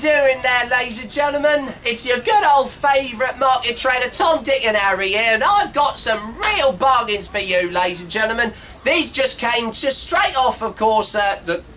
doing there, ladies and gentlemen? It's your good old favourite market trader, Tom, Dick and Harry here, and I've got some real bargains for you, ladies and gentlemen. These just came straight off, of course,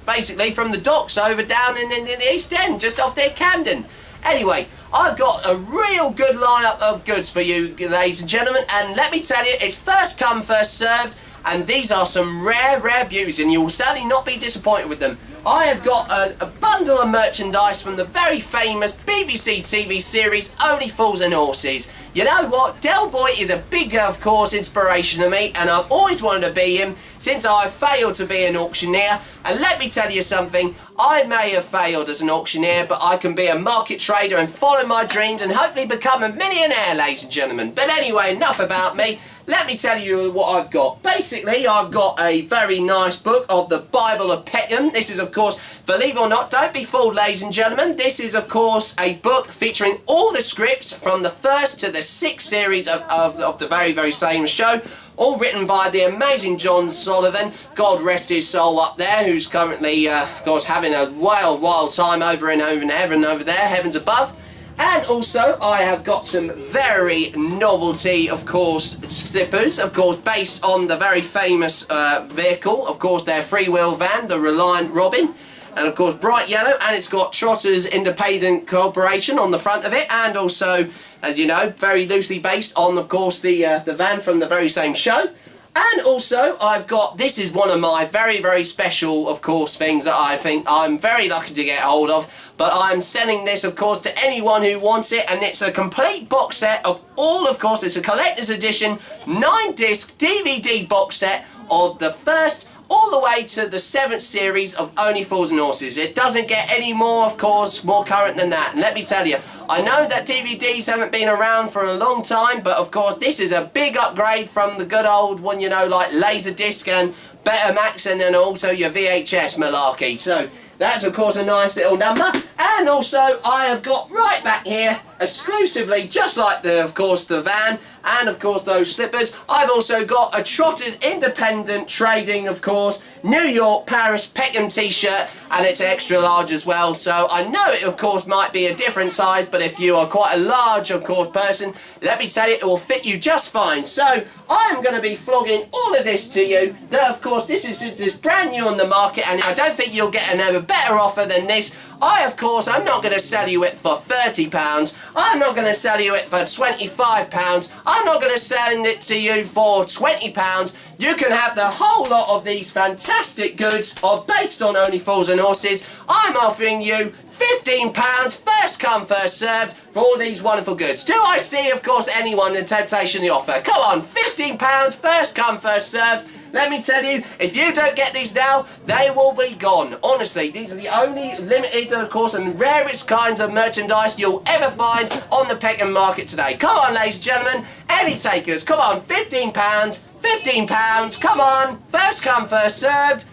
basically from the docks over down in the East End, just off there, Camden. Anyway, I've got a real good lineup of goods for you, ladies and gentlemen, and let me tell you, it's first come, first served, and these are some rare beauties, and you will certainly not be disappointed with them. I have got a bundle of merchandise from the very famous BBC TV series Only Fools and Horses. You know what? Del Boy is a big, of course, inspiration to me, and I've always wanted to be him since I failed to be an auctioneer. And let me tell you something, I may have failed as an auctioneer, but I can be a market trader and follow my dreams and hopefully become a millionaire, ladies and gentlemen. But anyway, enough about me. Let me tell you what I've got. Basically, I've got a very nice book of the Bible of Peckham. This is, of course, believe it or not, don't be fooled, ladies and gentlemen. This is, of course, a book featuring all the scripts from the first to the sixth series of the very same show. All written by the amazing John Sullivan, God rest his soul up there, who's currently, of course, having a wild time over in heaven over there, heavens above. And also, I have got some very novelty, of course, slippers, of course, based on the very famous vehicle, of course, their freewheel van, the Reliant Robin. And, of course, bright yellow, and it's got Trotter's Independent Corporation on the front of it, and also, as you know, very loosely based on, of course, the van from the very same show. And also, I've got, this is one of my very special, of course, things that I think I'm very lucky to get hold of. But I'm selling this, of course, to anyone who wants it. And it's a complete box set of all, of course, it's a collector's edition, 9-disc DVD box set of the first all the way to the 7th series of Only Fools and Horses. It doesn't get any more, of course, more current than that. And let me tell you, I know that DVDs haven't been around for a long time, but of course this is a big upgrade from the good old one, you know, like Laserdisc and Betamax, and then also your VHS malarkey. So that's, of course, a nice little number. And also, I have got right back here, exclusively, just like the, of course, the van, and of course those slippers, I've also got a Trotter's Independent Trading, of course, New York, Paris, Peckham t-shirt, and it's extra large as well. So I know it, of course, might be a different size, but if you are quite a large, of course, person, let me tell you, it will fit you just fine. So I am going to be flogging all of this to you. Now, of course, this is brand new on the market, and I don't think you'll get another better offer than this. Of course, I'm not going to sell you it for £30. I'm not going to sell you it for £25. I'm not going to send it to you for £20. You can have the whole lot of these fantastic goods based on Only Fools and Horses. I'm offering you £15, first come, first served, for all these wonderful goods. Do I see, of course, anyone in temptation the offer? Come on, £15, first come, first served. Let me tell you, if you don't get these now, they will be gone. Honestly, these are the only limited, of course, and rarest kinds of merchandise you'll ever find on the Peckham market today. Come on, ladies and gentlemen, any takers? Come on, £15, £15, come on, first come, first served.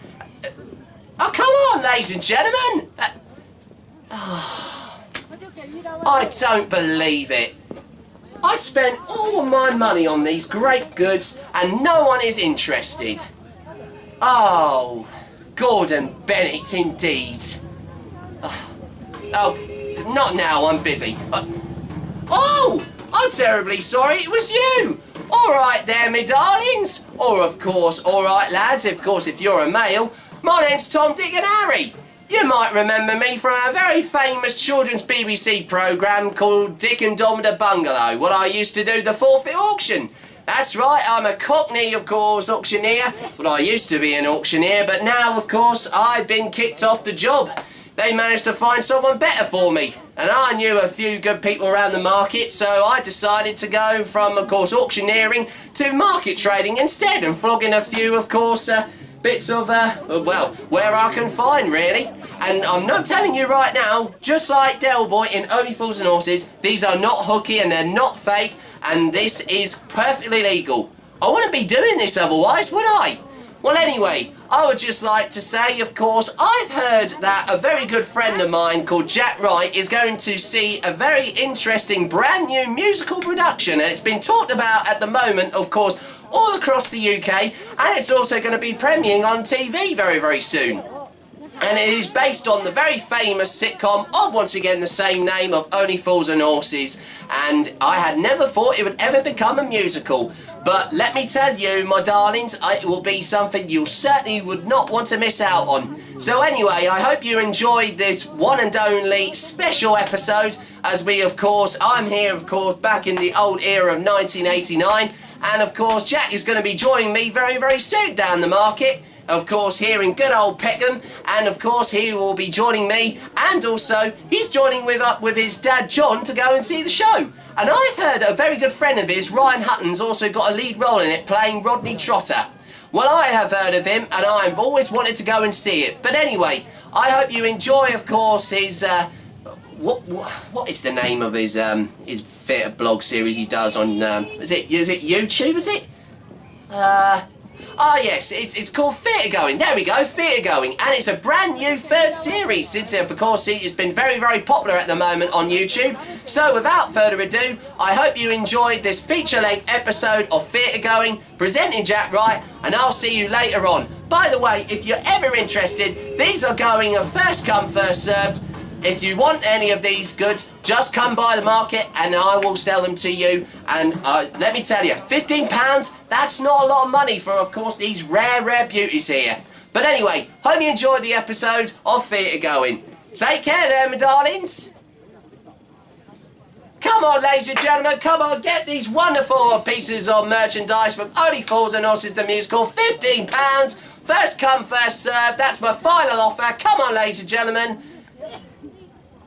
Oh, come on, ladies and gentlemen. I don't believe it. I spent all of my money on these great goods and no one is interested. Oh, Gordon Bennett indeed. Oh, not now, I'm busy. Oh, I'm terribly sorry, it was you. Alright there, me darlings. Or, of course, alright lads, of course, if you're a male. My name's Tom, Dick and Harry. You might remember me from a very famous children's BBC programme called Dick and Dom at the Bungalow, when I used to do the forfeit auction. That's right, I'm a Cockney, of course, auctioneer. Well, I used to be an auctioneer, but now, of course, I've been kicked off the job. They managed to find someone better for me. And I knew a few good people around the market, so I decided to go from, of course, auctioneering to market trading instead, and flogging a few, of course, bits of, well, where I can find, really. And I'm not telling you right now, just like Del Boy in Only Fools and Horses, these are not hooky and they're not fake, and this is perfectly legal. I wouldn't be doing this otherwise, would I? Well, anyway, I would just like to say, of course, I've heard that a very good friend of mine called Jack Wright is going to see a very interesting brand new musical production, and it's been talked about at the moment, of course, all across the UK, and it's also going to be premiering on TV very soon. and it is based on the very famous sitcom of, once again, the same name, of Only Fools and Horses. And I had never thought it would ever become a musical. But let me tell you, my darlings, it will be something you certainly would not want to miss out on. So anyway, I hope you enjoyed this one and only special episode, as we, of course, I'm here, of course, back in the old era of 1989. And, of course, Jack is going to be joining me very, very soon down the market. Of course, here in good old Peckham, and of course he will be joining me, and also he's joining up with his dad John to go and see the show. And I've heard a very good friend of his, Ryan Hutton's, also got a lead role in it, playing Rodney Trotter. Well, I have heard of him, and I've always wanted to go and see it. But anyway, I hope you enjoy, of course, his what is the name of his theatre blog series he does on is it YouTube? Is it? Yes, it's called Theatregoing. There we go, Theatregoing. And it's a brand new third series. It's, of course, it's been very, very popular at the moment on YouTube. So, without further ado, I hope you enjoyed this feature-length episode of Theatregoing, presenting Jack Wright, and I'll see you later on. By the way, if you're ever interested, these are going a first come, first served. If you want any of these goods, just come by the market and I will sell them to you. And let me tell you, £15, that's not a lot of money for, of course, these rare, rare beauties here. But anyway, hope you enjoyed the episode of Theatregoing. Take care there, my darlings. Come on, ladies and gentlemen, come on, get these wonderful pieces of merchandise from Only Fools and Horses the Musical. £15, first come, first served. That's my final offer. Come on, ladies and gentlemen.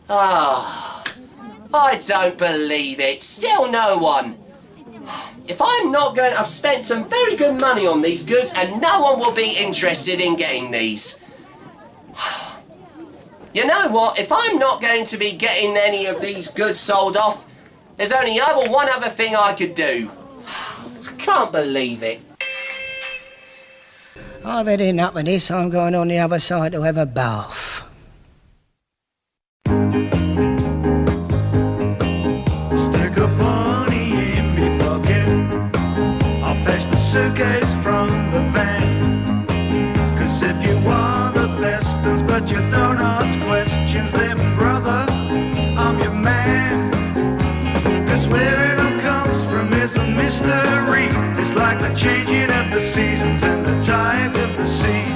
Ah, I don't believe it. Still no one. If I'm not going, I've spent some very good money on these goods and no one will be interested in getting these. You know what? If I'm not going to be getting any of these goods sold off, there's only one other thing I could do. I can't believe it. I've had enough with this. I'm going on the other side to have a bath. Stick a bunny in me pocket. I'll fetch the suitcase from the van. 'Cause if you want the lessons but you don't ask questions, then brother, I'm your man. 'Cause where it all comes from is a mystery. It's like the changing of the seasons and the tides of the sea.